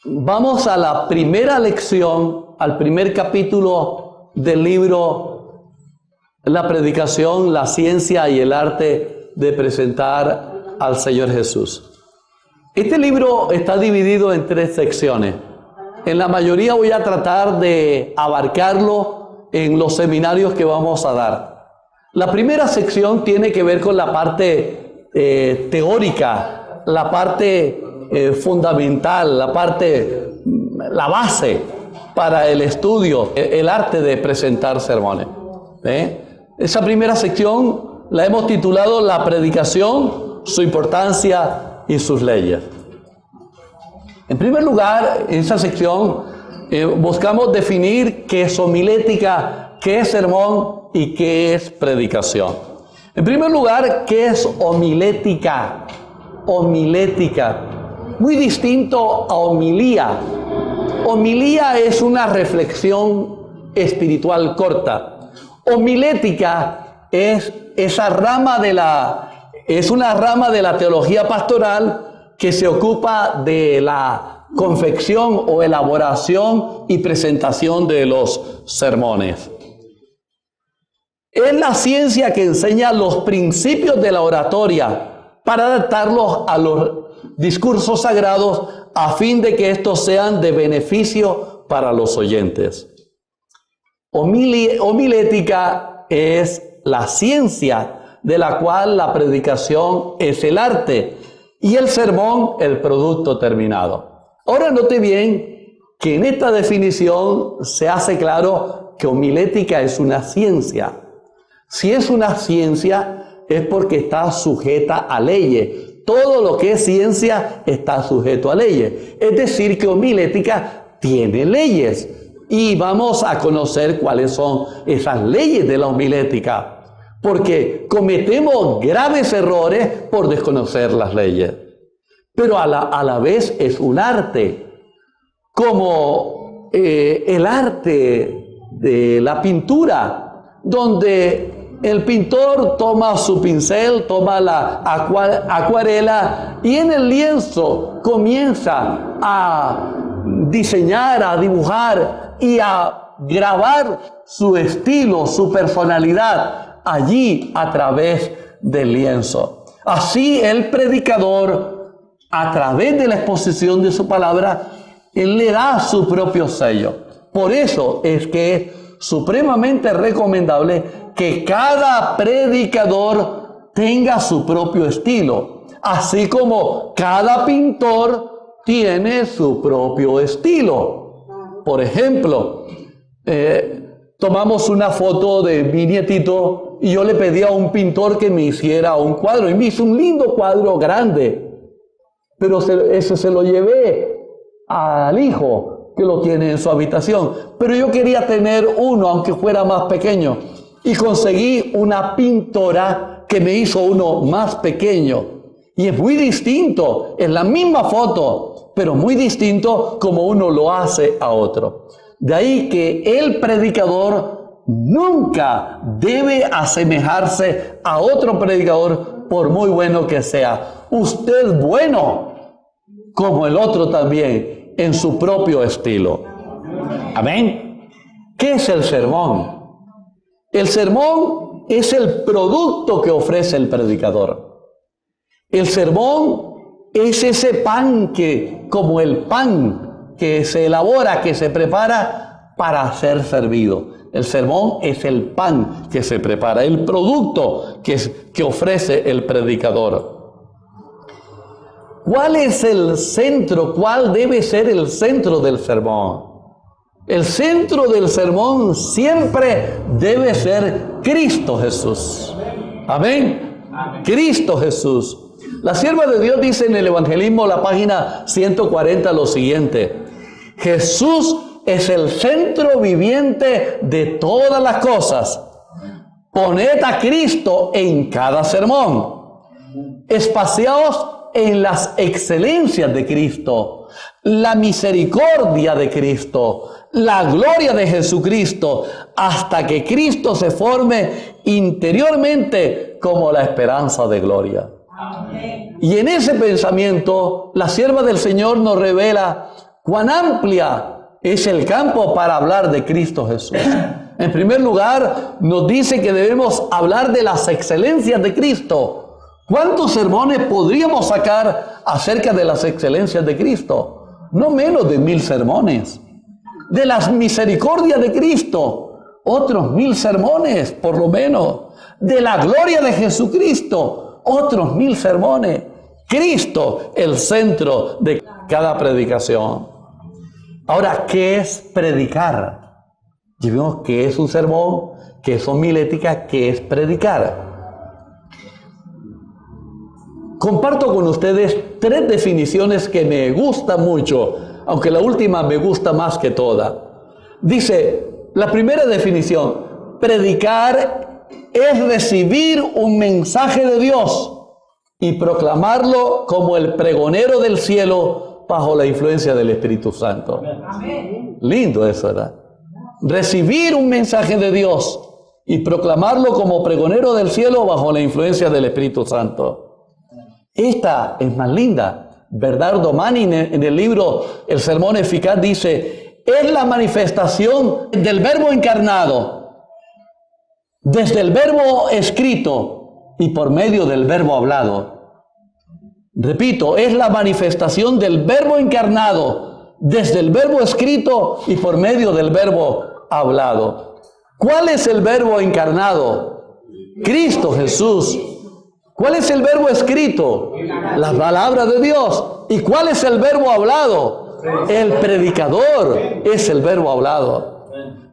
Vamos a la primera lección, al primer capítulo del libro La predicación, la ciencia y el arte de presentar al Señor Jesús. Este libro está dividido en 3 secciones. En la mayoría voy a tratar de abarcarlo en los seminarios que vamos a dar. La primera sección tiene que ver con la parte teórica, la parte fundamental, la base para el estudio, el arte de presentar sermones. Esa primera sección la hemos titulado La predicación, su importancia y sus leyes. En primer lugar, en esa sección buscamos definir qué es homilética, qué es sermón y qué es predicación. En primer lugar, ¿qué es homilética? Homilética, muy distinto a homilía. Homilía es una reflexión espiritual corta. Homilética es una rama de la teología pastoral que se ocupa de la confección o elaboración y presentación de los sermones. Es la ciencia que enseña los principios de la oratoria para adaptarlos a los discursos sagrados a fin de que estos sean de beneficio para los oyentes. Homilética es la ciencia de la cual la predicación es el arte y el sermón el producto terminado. Ahora note bien que en esta definición se hace claro que homilética es una ciencia. Si es una ciencia es porque está sujeta a leyes. Todo lo que es ciencia está sujeto a leyes. Es decir, que homilética tiene leyes. Y vamos a conocer cuáles son esas leyes de la homilética. Porque cometemos graves errores por desconocer las leyes. Pero a la vez es un arte. Como el arte de la pintura, donde el pintor toma su pincel, toma la acuarela y en el lienzo comienza a diseñar, a dibujar y a grabar su estilo, su personalidad allí a través del lienzo. Así el predicador, a través de la exposición de su palabra, él le da su propio sello. Por eso es que es supremamente recomendable que cada predicador tenga su propio estilo, así como cada pintor tiene su propio estilo. Por ejemplo, tomamos una foto de mi nietito y yo le pedí a un pintor que me hiciera un cuadro y me hizo un lindo cuadro grande, pero ese se lo llevé al hijo que lo tiene en su habitación, pero yo quería tener uno aunque fuera más pequeño. Y conseguí una pintora que me hizo uno más pequeño. Y es muy distinto, es la misma foto, pero muy distinto como uno lo hace a otro. De ahí que el predicador nunca debe asemejarse a otro predicador, por muy bueno que sea. Usted es bueno, como el otro también, en su propio estilo. Amén. ¿Qué es el sermón? El sermón es el producto que ofrece el predicador. El sermón es ese pan como el pan que se elabora, que se prepara para ser servido. El sermón es el pan que se prepara, el producto que ofrece el predicador. ¿Cuál es el centro? ¿Cuál debe ser el centro del sermón? El centro del sermón siempre debe ser Cristo Jesús. Amén. Cristo Jesús. La sierva de Dios dice en el Evangelismo, la página 140, lo siguiente: Jesús es el centro viviente de todas las cosas. Poned a Cristo en cada sermón. Espaciaos en las excelencias de Cristo, la misericordia de Cristo, la gloria de Jesucristo, hasta que Cristo se forme interiormente como la esperanza de gloria. Amén. Y en ese pensamiento, la sierva del Señor nos revela cuán amplia es el campo para hablar de Cristo Jesús. En primer lugar, nos dice que debemos hablar de las excelencias de Cristo. ¿Cuántos sermones podríamos sacar acerca de las excelencias de Cristo? No menos de 1000 sermones. De las misericordias de Cristo, otros 1000 sermones, por lo menos. De la gloria de Jesucristo, otros 1000 sermones. Cristo, el centro de cada predicación. Ahora, ¿qué es predicar? Ya vimos qué es un sermón, qué es homilética, qué es predicar. Comparto con ustedes 3 definiciones que me gustan mucho, aunque la última me gusta más que toda. Dice, la primera definición, predicar es recibir un mensaje de Dios y proclamarlo como el pregonero del cielo bajo la influencia del Espíritu Santo. Amén. Lindo eso, ¿verdad? Recibir un mensaje de Dios y proclamarlo como pregonero del cielo bajo la influencia del Espíritu Santo. Esta es más linda. Bernardo Manning en el libro El Sermón Eficaz dice, es la manifestación del verbo encarnado, desde el verbo escrito y por medio del verbo hablado. Repito, es la manifestación del verbo encarnado, desde el verbo escrito y por medio del verbo hablado. ¿Cuál es el verbo encarnado? Cristo Jesús. ¿Cuál es el verbo escrito? La palabra de Dios. ¿Y cuál es el verbo hablado? El predicador es el verbo hablado.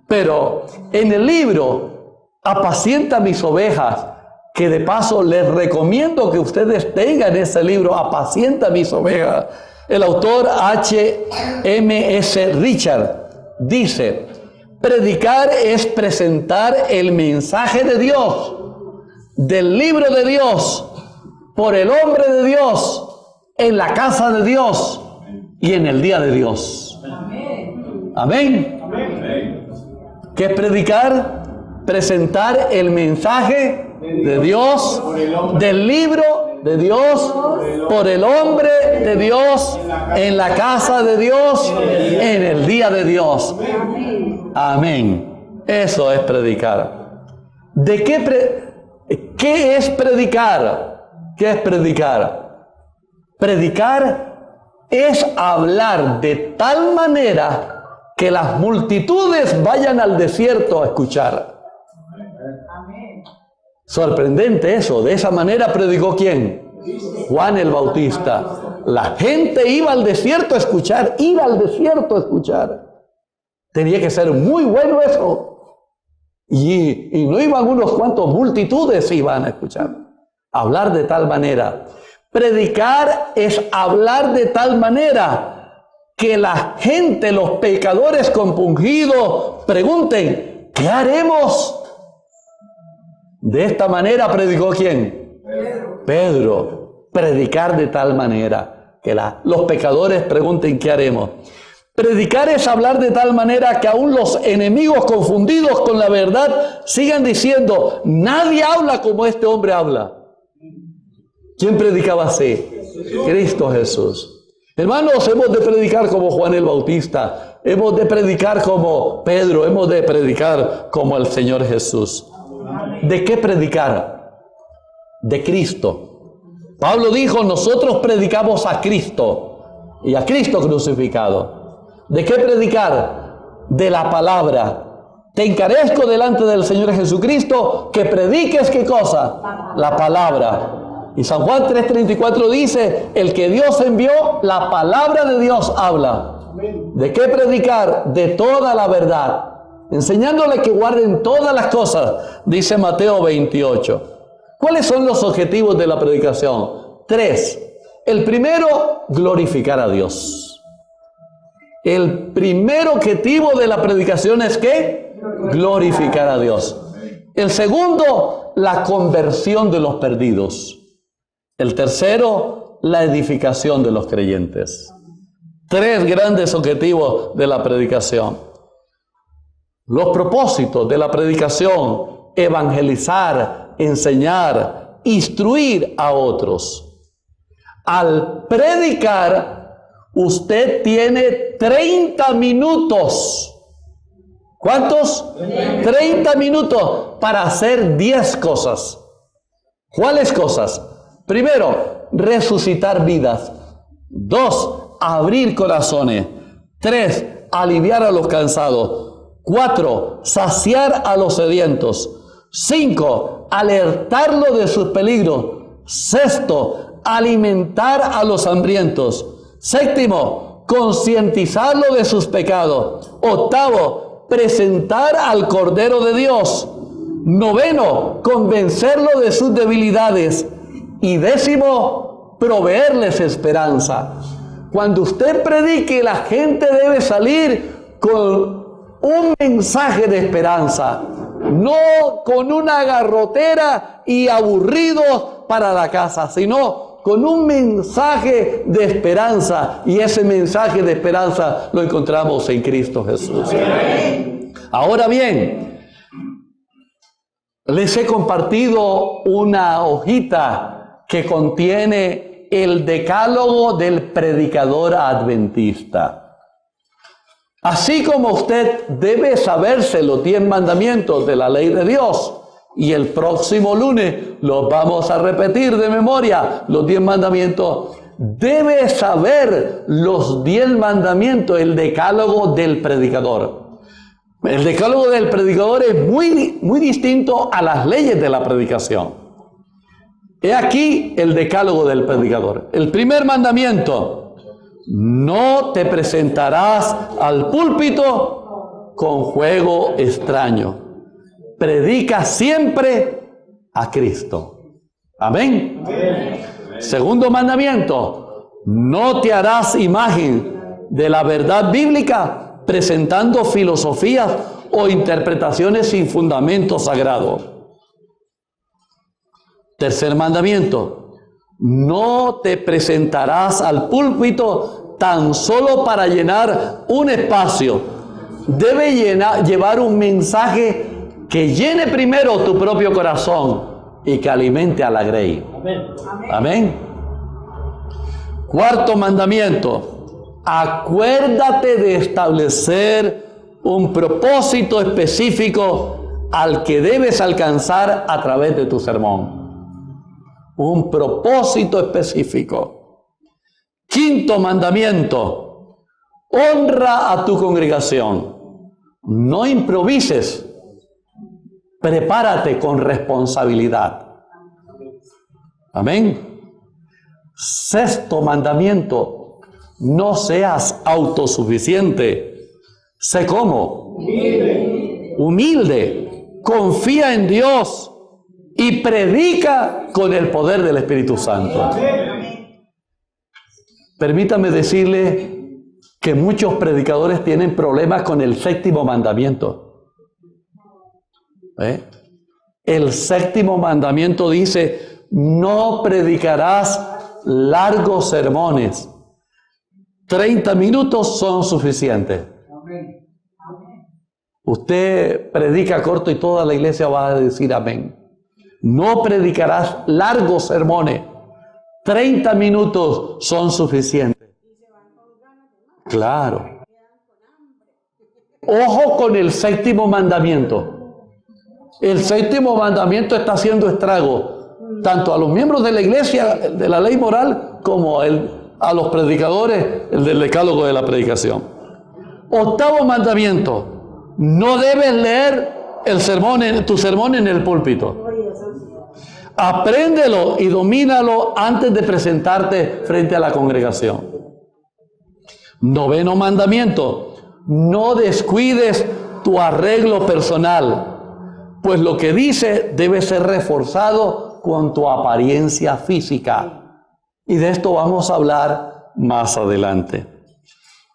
Pero en el libro Apacienta mis ovejas, que de paso les recomiendo que ustedes tengan ese libro, Apacienta mis ovejas, el autor H.M.S. Richard dice, predicar es presentar el mensaje de Dios, del libro de Dios, por el hombre de Dios, en la casa de Dios y en el día de Dios. Amén. Amén. Amén. ¿Qué es predicar? Presentar el mensaje de Dios, del libro de Dios, por el hombre de Dios, en la casa de Dios, en el día de Dios. Amén. Eso es predicar. ¿De qué es predicar? ¿Qué es predicar? Predicar es hablar de tal manera que las multitudes vayan al desierto a escuchar. Sorprendente eso. De esa manera predicó ¿quién? Juan el Bautista. La gente iba al desierto a escuchar. Iba al desierto a escuchar. Tenía que ser muy bueno eso. Y no iban unos cuantos, multitudes iban a escuchar. Hablar de tal manera. Predicar es hablar de tal manera que la gente, los pecadores compungidos, pregunten, ¿qué haremos? De esta manera predicó ¿quién? Pedro. Predicar de tal manera que los pecadores pregunten, ¿qué haremos? Predicar es hablar de tal manera que aún los enemigos confundidos con la verdad sigan diciendo, nadie habla como este hombre habla. ¿Quién predicaba así? Cristo Jesús. Hermanos, hemos de predicar como Juan el Bautista. Hemos de predicar como Pedro. Hemos de predicar como el Señor Jesús. ¿De qué predicar? De Cristo. Pablo dijo, nosotros predicamos a Cristo y a Cristo crucificado. ¿De qué predicar? De la palabra. Te encarezco delante del Señor Jesucristo que prediques ¿qué cosa? La palabra. Y San Juan 3:34 dice, el que Dios envió, la palabra de Dios habla. ¿De qué predicar? De toda la verdad. Enseñándole que guarden todas las cosas, dice Mateo 28. ¿Cuáles son los objetivos de la predicación? 3. El primero, glorificar a Dios. El primer objetivo de la predicación es ¿qué? Glorificar a Dios. El segundo, la conversión de los perdidos. El tercero, la edificación de los creyentes. 3 grandes objetivos de la predicación. Los propósitos de la predicación: evangelizar, enseñar, instruir a otros. Al predicar, usted tiene 30 minutos. ¿Cuántos? 30 minutos para hacer 10 cosas. ¿Cuáles cosas? Primero, resucitar vidas. 2, abrir corazones. 3, aliviar a los cansados. 4, saciar a los sedientos. 5, alertarlo de sus peligros. 6, alimentar a los hambrientos. 7, concientizarlo de sus pecados. 8, presentar al Cordero de Dios. 9, convencerlo de sus debilidades. Y 10, proveerles esperanza. Cuando usted predique, la gente debe salir con un mensaje de esperanza, no con una garrotera y aburridos para la casa, sino con un mensaje de esperanza, y ese mensaje de esperanza lo encontramos en Cristo Jesús. Ahora bien, les he compartido una hojita que contiene el decálogo del predicador adventista. Así como usted debe saberse los 10 mandamientos de la ley de Dios, y el próximo lunes los vamos a repetir de memoria, los 10 mandamientos, debe saber los 10 mandamientos, el decálogo del predicador. El decálogo del predicador es muy distinto a las leyes de la predicación. He aquí el decálogo del predicador. El primer mandamiento: no te presentarás al púlpito con juego extraño. Predica siempre a Cristo. Amén. Segundo mandamiento: no te harás imagen de la verdad bíblica presentando filosofías o interpretaciones sin fundamento sagrado. Tercer mandamiento: no te presentarás al púlpito tan solo para llenar un espacio. Debe llevar un mensaje que llene primero tu propio corazón y que alimente a la grey. Amén. Amén. Cuarto mandamiento: acuérdate de establecer un propósito específico al que debes alcanzar a través de tu sermón. Un propósito específico. Quinto mandamiento: honra a tu congregación. No improvises. Prepárate con responsabilidad. Amén. Sexto mandamiento: no seas autosuficiente. Sé como humilde. Confía en Dios y predica con el poder del Espíritu Santo. Permítame decirle que muchos predicadores tienen problemas con el séptimo mandamiento. El séptimo mandamiento dice: no predicarás largos sermones. 30 minutos son suficientes. Usted predica corto y toda la iglesia va a decir amén. No predicarás largos sermones. 30 minutos son suficientes. Claro. Ojo con el séptimo mandamiento. El séptimo mandamiento está haciendo estrago tanto a los miembros de la iglesia de la ley moral como a los predicadores, el del decálogo de la predicación. Octavo mandamiento: no debes leer tu sermón en el púlpito. Apréndelo y domínalo antes de presentarte frente a la congregación. Noveno mandamiento: no descuides tu arreglo personal, pues lo que dice debe ser reforzado con tu apariencia física. Y de esto vamos a hablar más adelante.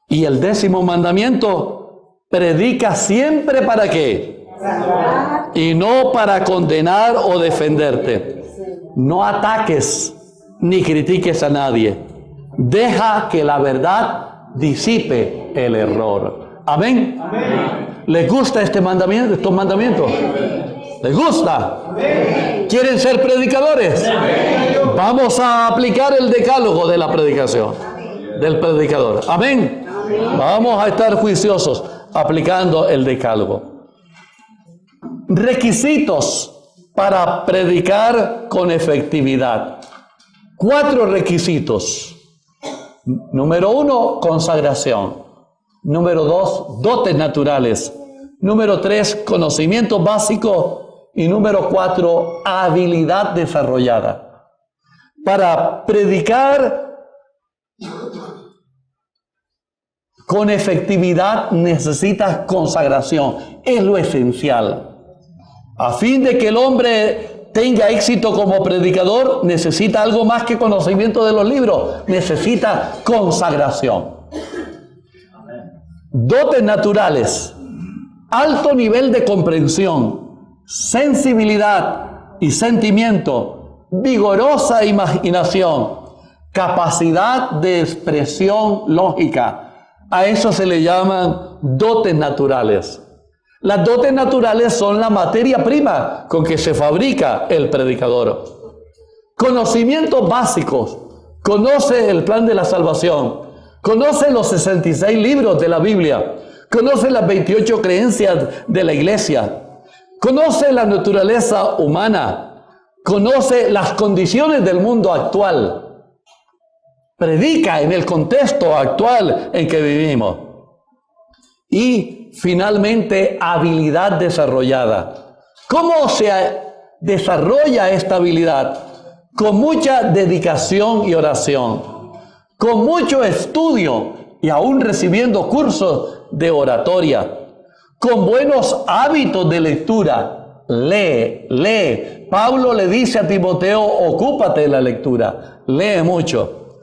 Y el 10º mandamiento: predica siempre ¿para qué? Y no para condenar o defenderte. No ataques ni critiques a nadie. Deja que la verdad disipe el error. Amén. Amén. ¿Les gusta estos mandamientos? ¿Les gusta? Amén. ¿Quieren ser predicadores? Amén. Vamos a aplicar el decálogo de la predicación. del predicador. Amén. Vamos a estar juiciosos aplicando el decálogo. Requisitos para predicar con efectividad. 4 requisitos. Número 1, consagración. Número 2, dotes naturales. Número 3, conocimiento básico. Y número 4, habilidad desarrollada. Para predicar con efectividad necesitas consagración. Es lo esencial. A fin de que el hombre tenga éxito como predicador, necesita algo más que conocimiento de los libros. Necesita consagración. Dotes naturales. Alto nivel de comprensión, sensibilidad y sentimiento, vigorosa imaginación, capacidad de expresión lógica. A eso se le llaman dotes naturales. Las dotes naturales son la materia prima con que se fabrica el predicador. Conocimientos básicos. Conoce el plan de la salvación. Conoce los 66 libros de la Biblia. Conoce las 28 creencias de la iglesia. Conoce la naturaleza humana. Conoce las condiciones del mundo actual. Predica en el contexto actual en que vivimos. Y finalmente, habilidad desarrollada. ¿Cómo se desarrolla esta habilidad? Con mucha dedicación y oración. Con mucho estudio y aún recibiendo cursos de oratoria, con buenos hábitos de lectura. Lee. Pablo le dice a Timoteo, ocúpate de la lectura, lee mucho.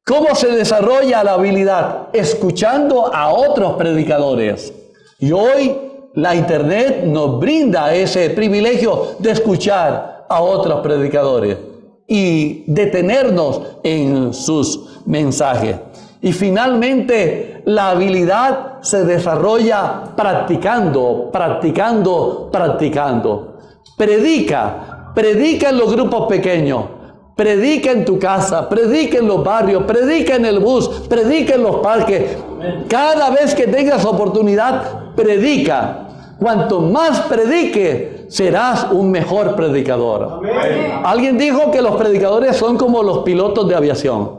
¿Cómo se desarrolla la habilidad? Escuchando a otros predicadores. Y hoy la internet nos brinda ese privilegio de escuchar a otros predicadores y detenernos en sus mensajes. Y finalmente, la habilidad se desarrolla practicando. Predica en los grupos pequeños, predica en tu casa, predica en los barrios, predica en el bus, predica en los parques. Cada vez que tengas oportunidad, predica. Cuanto más predique, serás un mejor predicador. Amén. Alguien dijo que los predicadores son como los pilotos de aviación.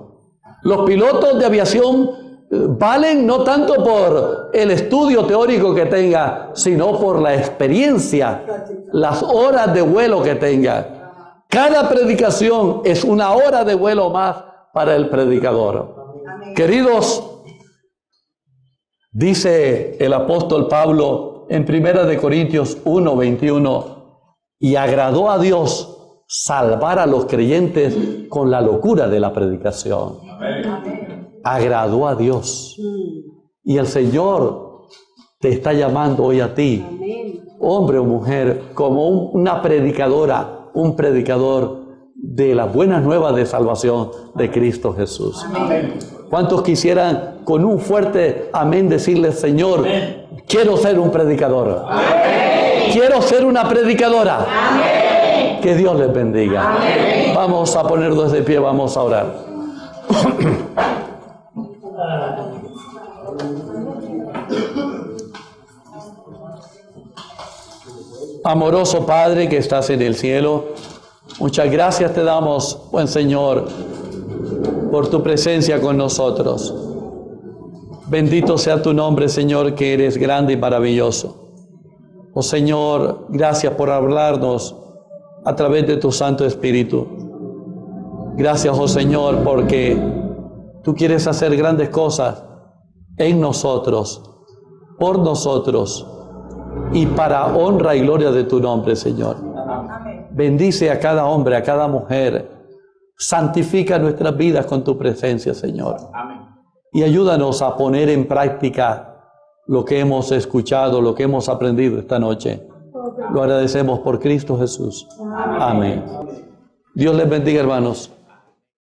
Los pilotos de aviación valen no tanto por el estudio teórico que tenga, sino por la experiencia, las horas de vuelo que tenga. Cada predicación es una hora de vuelo más para el predicador. Amén. Queridos, dice el apóstol Pablo en 1 Corintios 1:21, y agradó a Dios salvar a los creyentes con la locura de la predicación. Amén. Agradó a Dios. Y el Señor te está llamando hoy a ti, amén, hombre o mujer, como una predicadora, un predicador de las buenas nuevas de salvación de Cristo Jesús. Amén. ¿Cuántos quisieran con un fuerte amén decirle, Señor, amén, quiero ser un predicador? Amén. Quiero ser una predicadora. Amén. Que Dios les bendiga. Amén. Vamos a ponernos de pie, vamos a orar. Amoroso Padre que estás en el cielo, muchas gracias te damos, buen Señor, por tu presencia con nosotros. Bendito sea tu nombre, Señor, que eres grande y maravilloso. Oh Señor, gracias por hablarnos a través de tu Santo Espíritu. Gracias, oh Señor, porque tú quieres hacer grandes cosas en nosotros, por nosotros y para honra y gloria de tu nombre, Señor. Amén. Bendice a cada hombre, a cada mujer. Santifica nuestras vidas con tu presencia, Señor. Amén. Y ayúdanos a poner en práctica lo que hemos escuchado, lo que hemos aprendido esta noche. Lo agradecemos por Cristo Jesús. Amén. Amén. Dios les bendiga, hermanos.